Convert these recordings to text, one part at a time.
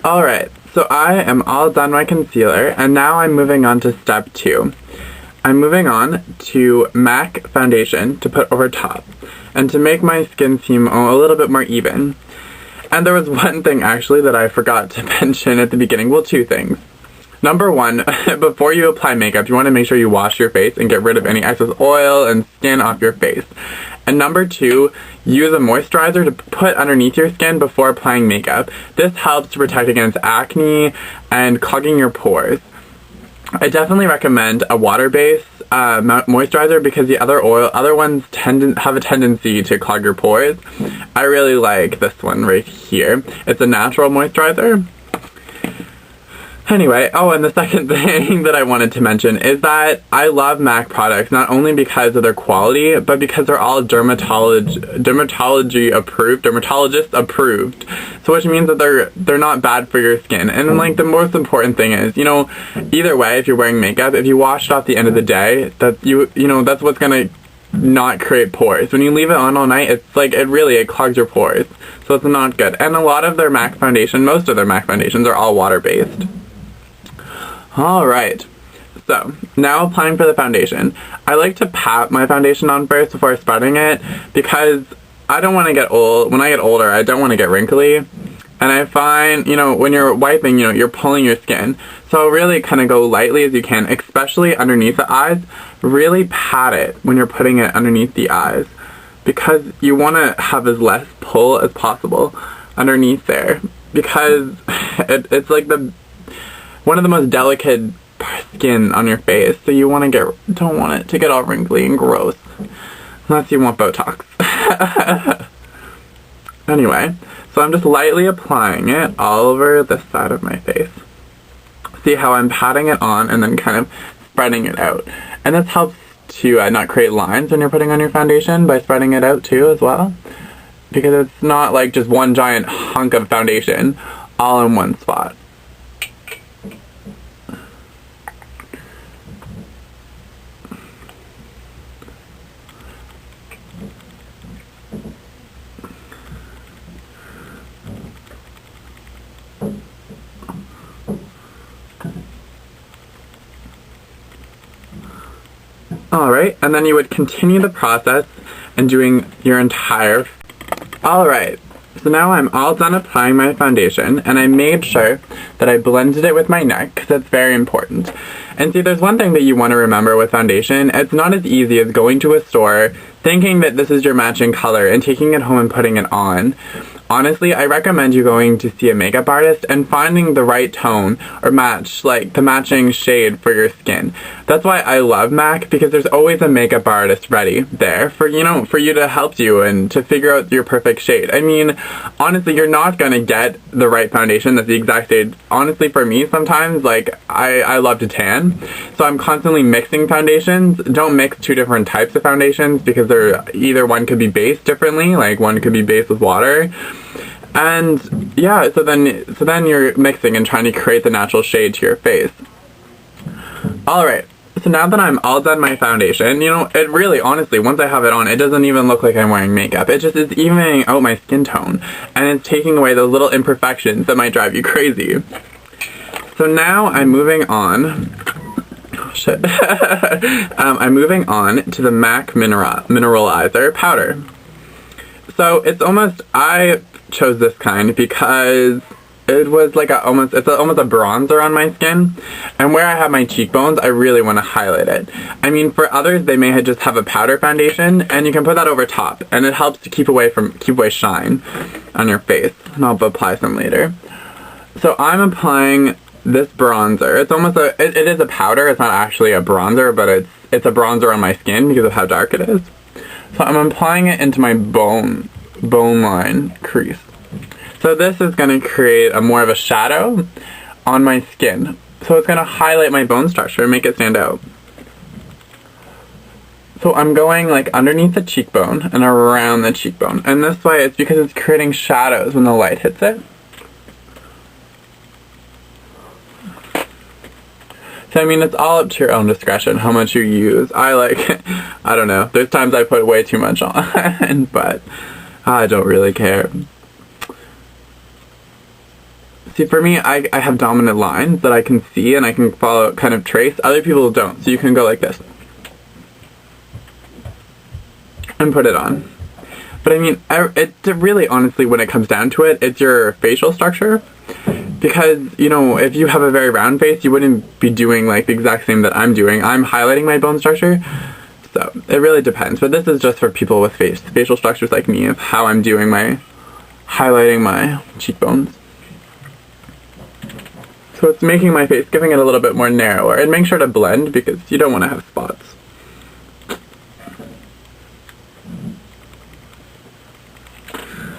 Alright, so I am all done my concealer, and now I'm moving on to step 2. I'm moving on to MAC foundation to put over top, and to make my skin seem a little bit more even. And there was one thing actually that I forgot to mention at the beginning. Well, two things. Number one, before you apply makeup, you want to make sure you wash your face and get rid of any excess oil and skin off your face. And number two, use a moisturizer to put underneath your skin before applying makeup. This helps to protect against acne and clogging your pores. I definitely recommend a water-based moisturizer because the other ones have a tendency to clog your pores. I really like this one right here. It's a natural moisturizer. Anyway, and the second thing that I wanted to mention is that I love MAC products not only because of their quality, but because they're all dermatologist approved. So which means that they're not bad for your skin. And like the most important thing is, either way, if you're wearing makeup, if you wash it off the end of the day, that's what's gonna not create pores. When you leave it on all night, it clogs your pores. So it's not good. And a lot of their MAC foundation, most of their MAC foundations are all water-based. Alright, so now applying for the foundation. I like to pat my foundation on first before spreading it because I don't want to get old. When I get older, I don't want to get wrinkly. And I find, when you're wiping, you're pulling your skin. So really kind of go lightly as you can, especially underneath the eyes. Really pat it when you're putting it underneath the eyes because you want to have as less pull as possible underneath there because it's like one of the most delicate skin on your face, so you don't want it to get all wrinkly and gross, unless you want Botox. Anyway, so I'm just lightly applying it all over this side of my face. See how I'm patting it on and then kind of spreading it out. And this helps to not create lines when you're putting on your foundation by spreading it out too as well. Because it's not like just one giant hunk of foundation all in one spot. Alright, and then you would continue the process and doing your entire... Alright, so now I'm all done applying my foundation, and I made sure that I blended it with my neck, because that's very important. And see, there's one thing that you want to remember with foundation. It's not as easy as going to a store, thinking that this is your matching color, and taking it home and putting it on. Honestly, I recommend you going to see a makeup artist and finding the right tone or match, like the matching shade for your skin. That's why I love MAC, because there's always a makeup artist ready there for you to help you and to figure out your perfect shade. I mean, honestly, you're not gonna get the right foundation that's the exact shade. Honestly, for me, sometimes, I love to tan, so I'm constantly mixing foundations. Don't mix two different types of foundations because either one could be based differently, like one could be based with water. And yeah, so then you're mixing and trying to create the natural shade to your face. Alright, so now that I'm all done my foundation, it really, honestly, once I have it on, it doesn't even look like I'm wearing makeup. It just is evening out my skin tone, and it's taking away those little imperfections that might drive you crazy. So now I'm moving on... Oh, shit. I'm moving on to the MAC Mineralizer Powder. So I chose this kind because it was like almost a bronzer on my skin, and where I have my cheekbones, I really want to highlight it. I mean, for others, they may just have a powder foundation, and you can put that over top, and it helps to keep away shine on your face, and I'll apply some later. So I'm applying this bronzer. It is a powder. It's not actually a bronzer, but it's a bronzer on my skin because of how dark it is. So I'm applying it into my bone line crease. So this is going to create more of a shadow on my skin. So it's going to highlight my bone structure and make it stand out. So I'm going underneath the cheekbone and around the cheekbone. And this way it's because it's creating shadows when the light hits it. So I mean, it's all up to your own discretion how much you use. I don't know. There's times I put way too much on, but I don't really care. See, for me, I have dominant lines that I can see and I can follow, kind of trace. Other people don't, so you can go like this. And put it on. But I mean, it really, honestly, when it comes down to it, it's your facial structure. Because, you know, if you have a very round face, you wouldn't be doing, like, the exact same that I'm doing. I'm highlighting my bone structure. So, it really depends. But this is just for people with facial structures like me, of how I'm doing highlighting my cheekbones. So it's making my face, giving it a little bit more narrower. And make sure to blend because you don't want to have spots.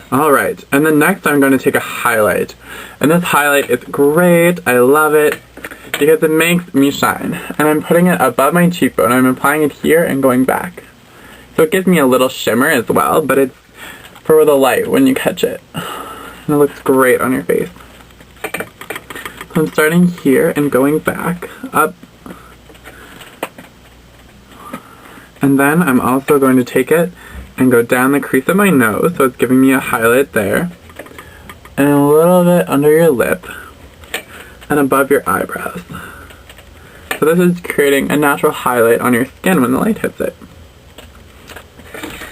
Alright, and then next I'm going to take a highlight. And this highlight is great, I love it, because it makes me shine. And I'm putting it above my cheekbone, I'm applying it here and going back. So it gives me a little shimmer as well, but it's for the light when you catch it. And it looks great on your face. So I'm starting here and going back, up. And then I'm also going to take it and go down the crease of my nose, so it's giving me a highlight there. And a little bit under your lip. And above your eyebrows. So this is creating a natural highlight on your skin when the light hits it.